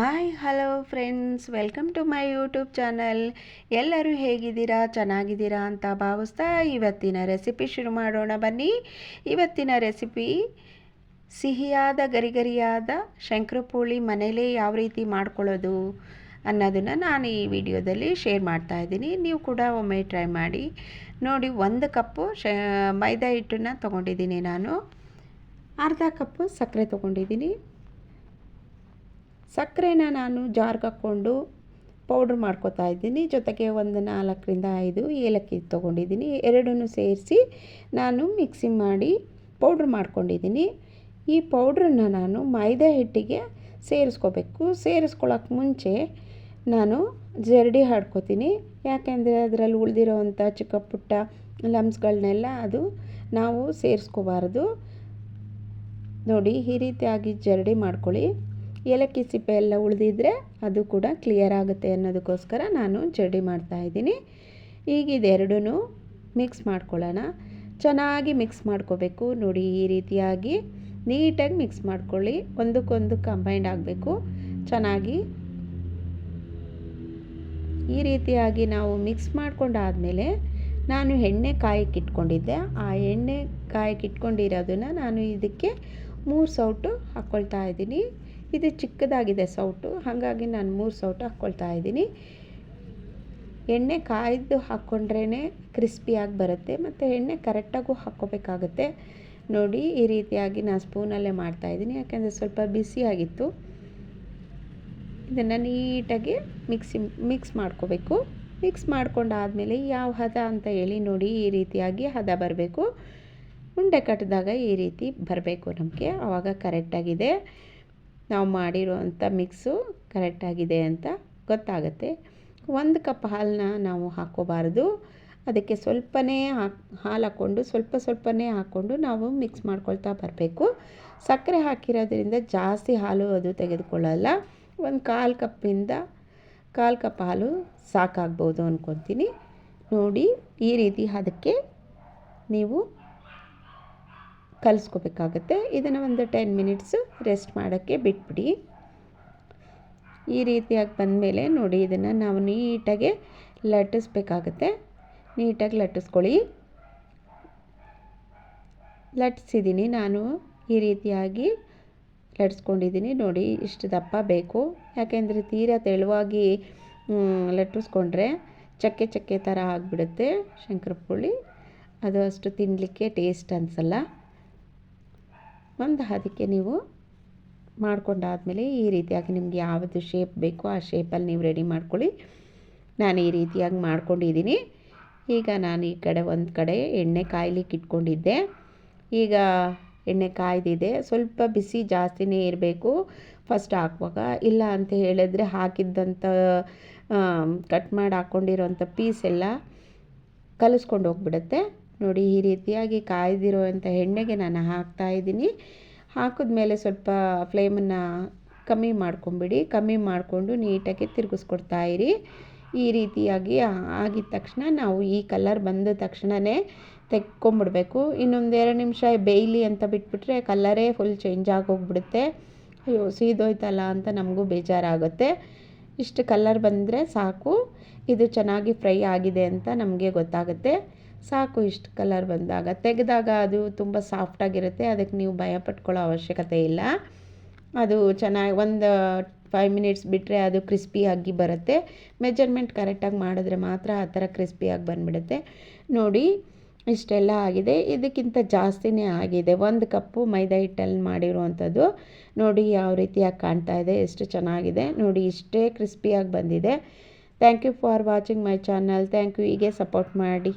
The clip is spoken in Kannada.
Hi hello friends, welcome to my YouTube channel. ಎಲ್ಲರೂ ಹೇಗಿದ್ದೀರಾ, ಚೆನ್ನಾಗಿದ್ದೀರಾ ಅಂತ ಭಾವಿಸ್ತಾ ಇವತ್ತಿನ ರೆಸಿಪಿ ಶುರು ಮಾಡೋಣ ಬನ್ನಿ. ಇವತ್ತಿನ ರೆಸಿಪಿ ಸಿಹಿಯಾದ ಗರಿಗರಿಯಾದ ಶಂಕರಪೋಳಿ ಮನೇಲೇ ಯಾವ ರೀತಿ ಮಾಡ್ಕೊಳ್ಳೋದು ಅನ್ನೋದನ್ನು ನಾನು ಈ ವಿಡಿಯೋದಲ್ಲಿ ಶೇರ್ ಮಾಡ್ತಾ ಇದ್ದೀನಿ. ನೀವು ಕೂಡ ಒಮ್ಮೆ ಟ್ರೈ ಮಾಡಿ ನೋಡಿ. 1 ಕಪ್ಪು ಮೈದಾ ಹಿಟ್ಟನ್ನು ತೊಗೊಂಡಿದ್ದೀನಿ. ನಾನು ಅರ್ಧ ಕಪ್ಪು ಸಕ್ಕರೆ ತೊಗೊಂಡಿದ್ದೀನಿ. ಸಕ್ಕರೆನ ನಾನು ಜಾರ್ಗೆ ಹಾಕ್ಕೊಂಡು ಪೌಡ್ರ್ ಮಾಡ್ಕೊತಾ ಇದ್ದೀನಿ. ಜೊತೆಗೆ ಒಂದು 4ರಿಂದ 5 ಏಲಕ್ಕಿ ತೊಗೊಂಡಿದ್ದೀನಿ. ಎರಡನ್ನೂ ಸೇರಿಸಿ ನಾನು ಮಿಕ್ಸಿ ಮಾಡಿ ಪೌಡ್ರ್ ಮಾಡ್ಕೊಂಡಿದ್ದೀನಿ. ಈ ಪೌಡ್ರನ್ನು ನಾನು ಮೈದಾ ಹಿಟ್ಟಿಗೆ ಸೇರಿಸ್ಕೋಬೇಕು. ಸೇರಿಸ್ಕೊಳ್ಳೋಕೆ ಮುಂಚೆ ನಾನು ಜರಡಿ ಹಾಡ್ಕೊತೀನಿ. ಯಾಕೆಂದರೆ ಅದರಲ್ಲಿ ಉಳಿದಿರೋವಂಥ ಚಿಕ್ಕ ಪುಟ್ಟ ಲಮ್ಸ್ಗಳನ್ನೆಲ್ಲ ಅದು ನಾವು ಸೇರಿಸ್ಕೋಬಾರ್ದು. ನೋಡಿ, ಈ ರೀತಿಯಾಗಿ ಜರಡಿ ಮಾಡ್ಕೊಳ್ಳಿ. ಏಲಕ್ಕಿ ಸಿಪ್ಪೆ ಎಲ್ಲ ಉಳಿದಿದ್ರೆ ಅದು ಕೂಡ ಕ್ಲಿಯರ್ ಆಗುತ್ತೆ ಅನ್ನೋದಕ್ಕೋಸ್ಕರ ನಾನು ಜರಡಿ ಮಾಡ್ತಾಯಿದ್ದೀನಿ. ಈಗ ಇದೆರಡೂ ಮಿಕ್ಸ್ ಮಾಡ್ಕೊಳ್ಳೋಣ. ಚೆನ್ನಾಗಿ ಮಿಕ್ಸ್ ಮಾಡ್ಕೋಬೇಕು. ನೋಡಿ, ಈ ರೀತಿಯಾಗಿ ನೀಟಾಗಿ ಮಿಕ್ಸ್ ಮಾಡ್ಕೊಳ್ಳಿ. ಒಂದಕ್ಕೊಂದು ಕಂಬೈಂಡ್ ಆಗಬೇಕು ಚೆನ್ನಾಗಿ. ಈ ರೀತಿಯಾಗಿ ನಾವು ಮಿಕ್ಸ್ ಮಾಡ್ಕೊಂಡಾದಮೇಲೆ ನಾನು ಎಣ್ಣೆ ಕಾಯಕ್ಕೆ ಇಟ್ಕೊಂಡಿದ್ದೆ. ಆ ಎಣ್ಣೆ ಕಾಯಕ್ಕೆ ಇಟ್ಕೊಂಡಿರೋದನ್ನು ನಾನು ಇದಕ್ಕೆ 3 ಸೌಟು ಹಾಕ್ಕೊಳ್ತಾ ಇದ್ದೀನಿ. ಇದು ಚಿಕ್ಕದಾಗಿದೆ ಸೌಟು, ಹಾಗಾಗಿ ನಾನು 3 ಸೌಟು ಹಾಕ್ಕೊಳ್ತಾ ಇದ್ದೀನಿ. ಎಣ್ಣೆ ಕಾಯ್ದು ಹಾಕ್ಕೊಂಡ್ರೇ ಕ್ರಿಸ್ಪಿಯಾಗಿ ಬರುತ್ತೆ, ಮತ್ತು ಎಣ್ಣೆ ಕರೆಕ್ಟಾಗೂ ಹಾಕ್ಕೋಬೇಕಾಗುತ್ತೆ. ನೋಡಿ, ಈ ರೀತಿಯಾಗಿ ನಾನು ಸ್ಪೂನಲ್ಲೇ ಮಾಡ್ತಾಯಿದ್ದೀನಿ, ಯಾಕೆಂದರೆ ಸ್ವಲ್ಪ ಬಿಸಿಯಾಗಿತ್ತು. ಇದನ್ನು ನೀಟಾಗಿ ಮಿಕ್ಸ್ ಮಾಡ್ಕೋಬೇಕು. ಮಿಕ್ಸ್ ಮಾಡ್ಕೊಂಡಾದಮೇಲೆ ಯಾವ ಹದ ಅಂತ ಹೇಳಿ ನೋಡಿ, ಈ ರೀತಿಯಾಗಿ ಹದ ಬರಬೇಕು. ಉಂಡೆ ಕಟ್ಟಿದಾಗ ಈ ರೀತಿ ಬರಬೇಕು ನಮಗೆ, ಆವಾಗ ಕರೆಕ್ಟಾಗಿದೆ, ನಾವು ಮಾಡಿರೋವಂಥ ಮಿಕ್ಸು ಕರೆಕ್ಟಾಗಿದೆ ಅಂತ ಗೊತ್ತಾಗುತ್ತೆ. 1 ಕಪ್ ಹಾಲನ್ನ ನಾವು ಹಾಕ್ಕೋಬಾರ್ದು. ಅದಕ್ಕೆ ಸ್ವಲ್ಪನೇ ಹಾಲು ಹಾಕ್ಕೊಂಡು ಸ್ವಲ್ಪನೇ ಹಾಕ್ಕೊಂಡು ನಾವು ಮಿಕ್ಸ್ ಮಾಡ್ಕೊಳ್ತಾ ಬರಬೇಕು. ಸಕ್ಕರೆ ಹಾಕಿರೋದ್ರಿಂದ ಜಾಸ್ತಿ ಹಾಲು ಅದು ತೆಗೆದುಕೊಳ್ಳಲ್ಲ. ಒಂದು 1/4 ಕಪ್ ಹಾಲು ಸಾಕಾಗ್ಬೋದು ಅಂದ್ಕೊತೀನಿ. ನೋಡಿ, ಈ ರೀತಿ ಅದಕ್ಕೆ ನೀವು ಕಲಿಸ್ಕೋಬೇಕಾಗುತ್ತೆ. ಇದನ್ನು ಒಂದು 10 ಮಿನಿಟ್ಸು ರೆಸ್ಟ್ ಮಾಡೋಕ್ಕೆ ಬಿಟ್ಬಿಡಿ. ಈ ರೀತಿಯಾಗಿ ಬಂದಮೇಲೆ ನೋಡಿ, ಇದನ್ನು ನಾವು ನೀಟಾಗಿ ಲಟ್ಟಿಸ್ಬೇಕಾಗುತ್ತೆ. ನೀಟಾಗಿ ಲಟ್ಟಿಸ್ಕೊಳ್ಳಿ. ಲಟ್ಟಿಸಿದ್ದೀನಿ ನಾನು, ಈ ರೀತಿಯಾಗಿ ಲಟ್ಟಿಸ್ಕೊಂಡಿದ್ದೀನಿ. ನೋಡಿ, ಇಷ್ಟು ದಪ್ಪ ಬೇಕು. ಯಾಕೆಂದರೆ ತೀರಾ ತೆಳುವಾಗಿ ಲಟ್ಟಿಸ್ಕೊಂಡ್ರೆ ಚಕ್ಕೆ ಥರ ಆಗಿಬಿಡುತ್ತೆ ಶಂಕರಪೋಳಿ. ಅದು ಅಷ್ಟು ತಿನ್ನಲಿಕ್ಕೆ ಟೇಸ್ಟ್ ಅನಿಸಲ್ಲ. ಅದಕ್ಕೆ ನೀವು ಮಾಡ್ಕೊಂಡಾದಮೇಲೆ ಈ ರೀತಿಯಾಗಿ ನಿಮ್ಗೆ ಯಾವುದು ಶೇಪ್ ಬೇಕೋ ಆ ಶೇಪಲ್ಲಿ ನೀವು ರೆಡಿ ಮಾಡ್ಕೊಳ್ಳಿ. ನಾನು ಈ ರೀತಿಯಾಗಿ ಮಾಡ್ಕೊಂಡಿದ್ದೀನಿ. ಈಗ ನಾನು ಈ ಕಡೆ ಒಂದು ಕಡೆ ಎಣ್ಣೆ ಕಾಯ್ಲಿಕ್ಕೆ ಇಟ್ಕೊಂಡಿದ್ದೆ. ಈಗ ಎಣ್ಣೆ ಕಾಯ್ದಿದೆ. ಸ್ವಲ್ಪ ಬಿಸಿ ಜಾಸ್ತಿನೇ ಇರಬೇಕು ಫಸ್ಟ್ ಹಾಕುವಾಗ. ಇಲ್ಲ ಅಂತ ಹೇಳಿದ್ರೆ ಹಾಕಿದ್ದಂಥ ಕಟ್ ಮಾಡಿ ಹಾಕ್ಕೊಂಡಿರೋಂಥ ಪೀಸ್ ಎಲ್ಲ ಕಲಿಸ್ಕೊಂಡು ಹೋಗ್ಬಿಡುತ್ತೆ. ನೋಡಿ, ಈ ರೀತಿಯಾಗಿ ಕಾಯ್ದಿರೋವಂಥ ಎಣ್ಣೆಗೆ ನಾನು ಹಾಕ್ತಾಯಿದ್ದೀನಿ. ಹಾಕಿದ್ಮೇಲೆ ಸ್ವಲ್ಪ ಫ್ಲೇಮನ್ನು ಕಮ್ಮಿ ಮಾಡ್ಕೊಂಬಿಡಿ. ಕಮ್ಮಿ ಮಾಡಿಕೊಂಡು ನೀಟಾಗಿ ತಿರುಗಿಸ್ಕೊಡ್ತಾಯಿರಿ. ಈ ರೀತಿಯಾಗಿ ಆಗಿದ ತಕ್ಷಣ ನಾವು ಈ ಕಲರ್ ಬಂದ ತಕ್ಷಣವೇ ತೆಕ್ಕೊಂಬಿಡ್ಬೇಕು. ಇನ್ನೊಂದು 2 ನಿಮಿಷ ಬೇಯಲಿ ಅಂತ ಬಿಟ್ಬಿಟ್ರೆ ಕಲರೇ ಫುಲ್ ಚೇಂಜ್ ಆಗೋಗ್ಬಿಡುತ್ತೆ. ಅಯ್ಯೋ, ಸೀದೋಯ್ತಲ್ಲ ಅಂತ ನಮಗೂ ಬೇಜಾರಾಗುತ್ತೆ. ಇಷ್ಟು ಕಲರ್ ಬಂದರೆ ಸಾಕು, ಇದು ಚೆನ್ನಾಗಿ ಫ್ರೈ ಆಗಿದೆ ಅಂತ ನಮಗೆ ಗೊತ್ತಾಗುತ್ತೆ. ಸಾಕು, ಇಷ್ಟು ಕಲರ್ ಬಂದಾಗ. ತೆಗೆದಾಗ ಅದು ತುಂಬ ಸಾಫ್ಟಾಗಿರುತ್ತೆ. ಅದಕ್ಕೆ ನೀವು ಭಯ ಪಟ್ಕೊಳ್ಳೋ ಅವಶ್ಯಕತೆ ಇಲ್ಲ. ಅದು ಚೆನ್ನಾಗಿ ಒಂದು 5 ಮಿನಿಟ್ಸ್ ಬಿಟ್ಟರೆ ಅದು ಕ್ರಿಸ್ಪಿಯಾಗಿ ಬರುತ್ತೆ. ಮೆಜರ್ಮೆಂಟ್ ಕರೆಕ್ಟಾಗಿ ಮಾಡಿದ್ರೆ ಮಾತ್ರ ಆ ಥರ ಕ್ರಿಸ್ಪಿಯಾಗಿ ಬಂದುಬಿಡುತ್ತೆ. ನೋಡಿ, ಇಷ್ಟೆಲ್ಲ ಆಗಿದೆ. ಇದಕ್ಕಿಂತ ಜಾಸ್ತಿನೇ ಆಗಿದೆ. 1 ಕಪ್ಪು ಮೈದಾ ಹಿಟ್ಟಲ್ಲಿ ಮಾಡಿರುವಂಥದ್ದು. ನೋಡಿ ಯಾವ ರೀತಿಯಾಗಿ ಕಾಣ್ತಾ ಇದೆ, ಎಷ್ಟು ಚೆನ್ನಾಗಿದೆ ನೋಡಿ. ಇಷ್ಟೇ ಕ್ರಿಸ್ಪಿಯಾಗಿ ಬಂದಿದೆ. Thank you for watching my channel. Thank you. ಹೀಗೆ ಸಪೋರ್ಟ್ ಮಾಡಿ.